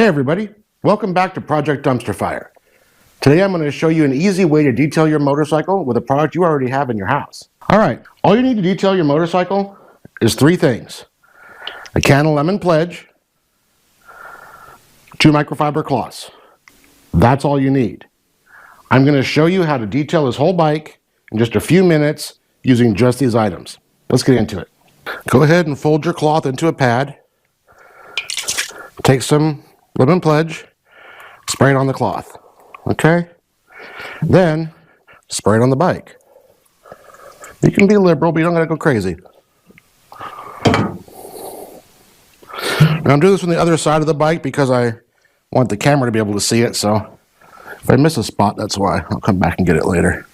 Hey everybody, welcome back to Project Dumpster Fire. Today I'm going to show you an easy way to detail your motorcycle with a product you already have in your house. Alright, all you need to detail your motorcycle is three things. A can of lemon pledge, 2 microfiber cloths. That's all you need. I'm going to show you how to detail this whole bike in just a few minutes using just these items. Let's get into it. Go ahead and fold your cloth into a pad. Take some lemon pledge, spray it on the cloth. Okay? Then spray it on the bike. You can be liberal, but you don't gotta go crazy. Now I'm doing this from the other side of the bike because I want the camera to be able to see it, so if I miss a spot, that's why. I'll come back and get it later.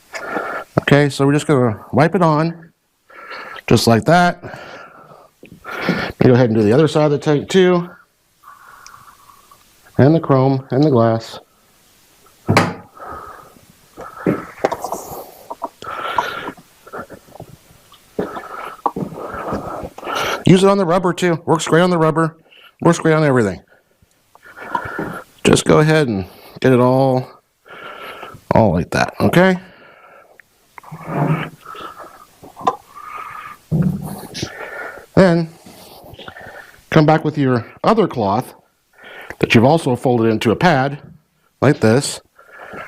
Okay, so we're just gonna wipe it on, just like that. Go ahead and do the other side of the tank too. And the chrome and the glass. Use it on the rubber too. Works great on the rubber. Works great on everything. Just go ahead and get it all like that, okay? Then come back with your other cloth that you've also folded into a pad like this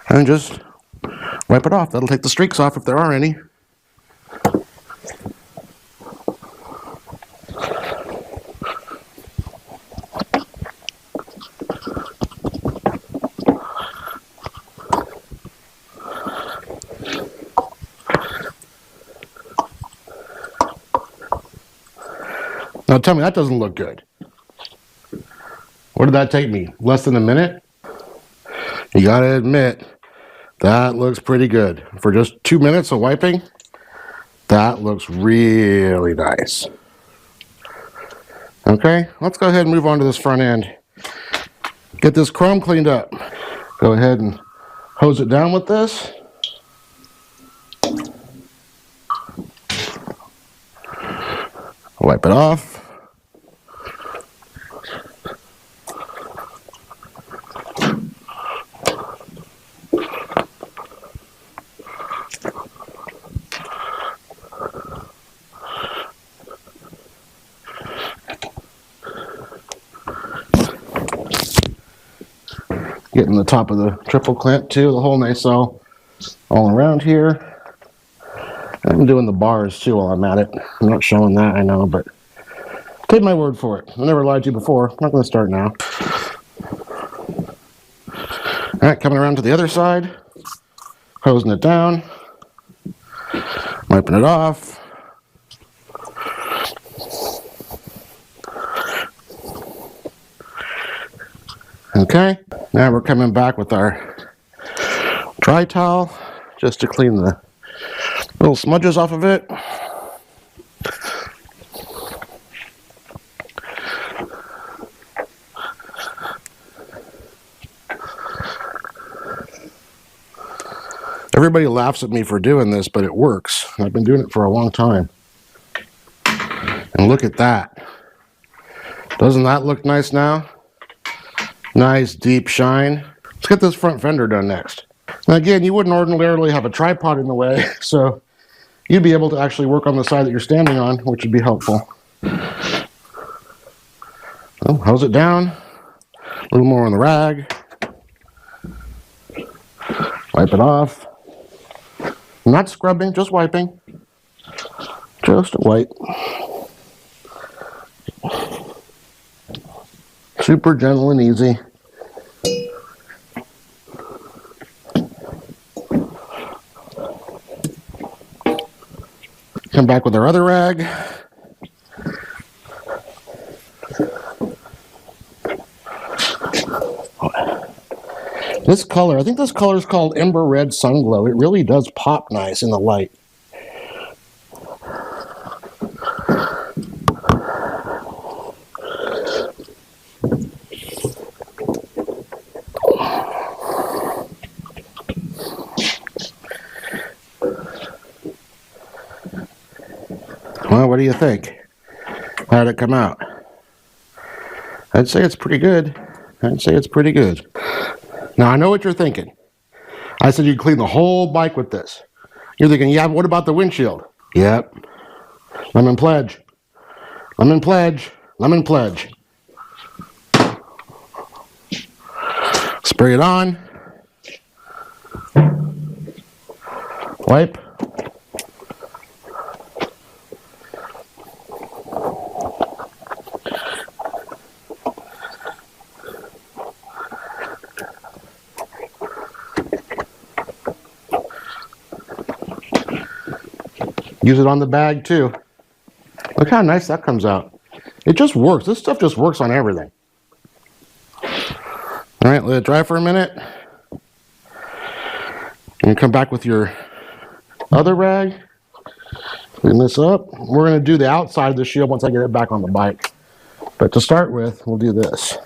and just wipe it off. That'll take the streaks off if there are any. Now tell me, that doesn't look good. What did that take me? Less than a minute? You gotta admit, that looks pretty good. For just 2 minutes of wiping, that looks really nice. Okay, let's go ahead and move on to this front end. Get this chrome cleaned up. Go ahead and hose it down with this. Wipe it off. Getting the top of the triple clamp too, the whole nice all around here. I'm doing the bars too while I'm at it. I'm not showing that, I know, but take my word for it. I never lied to you before. I'm not going to start now. Alright, coming around to the other side. Hosing it down. Wiping it off. Okay, now we're coming back with our dry towel just to clean the little smudges off of it. Everybody laughs at me for doing this, but it works. I've been doing it for a long time. And look at that. Doesn't that look nice now? Nice deep shine. Let's get this front fender done next. Now again, you wouldn't ordinarily have a tripod in the way, so you'd be able to actually work on the side that you're standing on, which would be helpful. Well, hose it down. A little more on the rag. Wipe it off. Not scrubbing, just wiping. Just a wipe. Super gentle and easy. Come back with our other rag. This color, I think this color is called Ember Red Sun Glow. It really does pop nice in the light. Well, what do you think? How'd it come out? I'd say it's pretty good. I'd say it's pretty good. Now, I know what you're thinking. I said you'd clean the whole bike with this. You're thinking, yeah, but what about the windshield? Yep. Lemon pledge. Lemon pledge. Lemon pledge. Spray it on. Wipe. Use it on the bag too. Look how nice that comes out. It just works. This stuff just works on everything. All right, let it dry for a minute. And come back with your other rag. Clean this up. We're going to do the outside of the shield once I get it back on the bike. But to start with, we'll do this.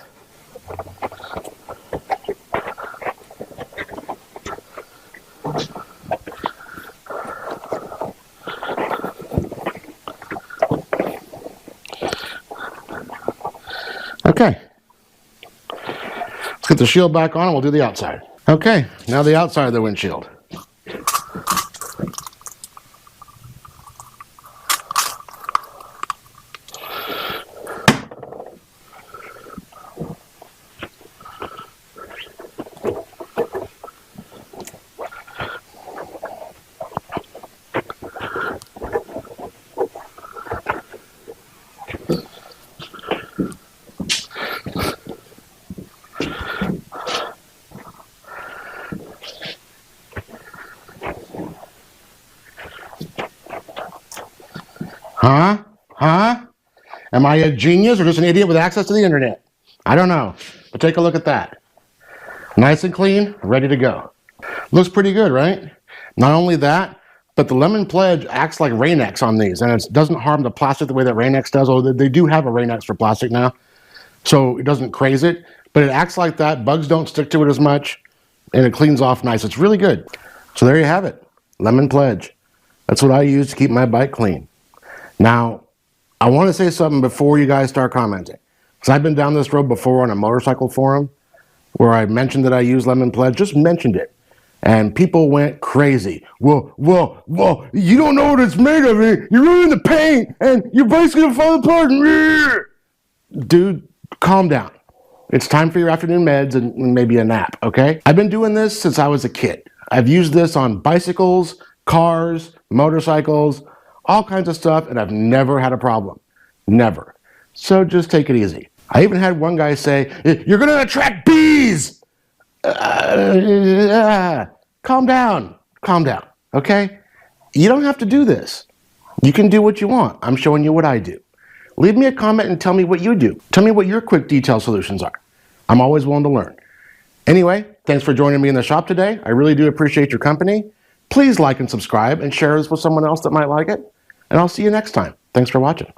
Okay. Let's get the shield back on and we'll do the outside. Okay, now the outside of the windshield. Huh? Am I a genius or just an idiot with access to the internet? I don't know, but take a look at that. Nice and clean, ready to go. Looks pretty good, right? Not only that, but the Lemon Pledge acts like Rain-X on these, and it doesn't harm the plastic the way that Rain-X does, although they do have a Rain-X for plastic now, so it doesn't craze it, but it acts like that. Bugs don't stick to it as much, and it cleans off nice. It's really good. So there you have it, Lemon Pledge. That's what I use to keep my bike clean. Now, I want to say something before you guys start commenting. Because I've been down this road before on a motorcycle forum where I mentioned that I use Lemon Pledge, just mentioned it. And people went crazy. Well, you don't know what it's made of. You're ruining the paint and your bike's going to fall apart. Dude, calm down. It's time for your afternoon meds and maybe a nap, okay? I've been doing this since I was a kid. I've used this on bicycles, cars, motorcycles, all kinds of stuff, and I've never had a problem. Never. So just take it easy. I even had one guy say, "You're going to attract bees!" Calm down, okay? You don't have to do this. You can do what you want. I'm showing you what I do. Leave me a comment and tell me what you do. Tell me what your quick detail solutions are. I'm always willing to learn. Anyway, thanks for joining me in the shop today. I really do appreciate your company. Please like and subscribe and share this with someone else that might like it. And I'll see you next time. Thanks for watching.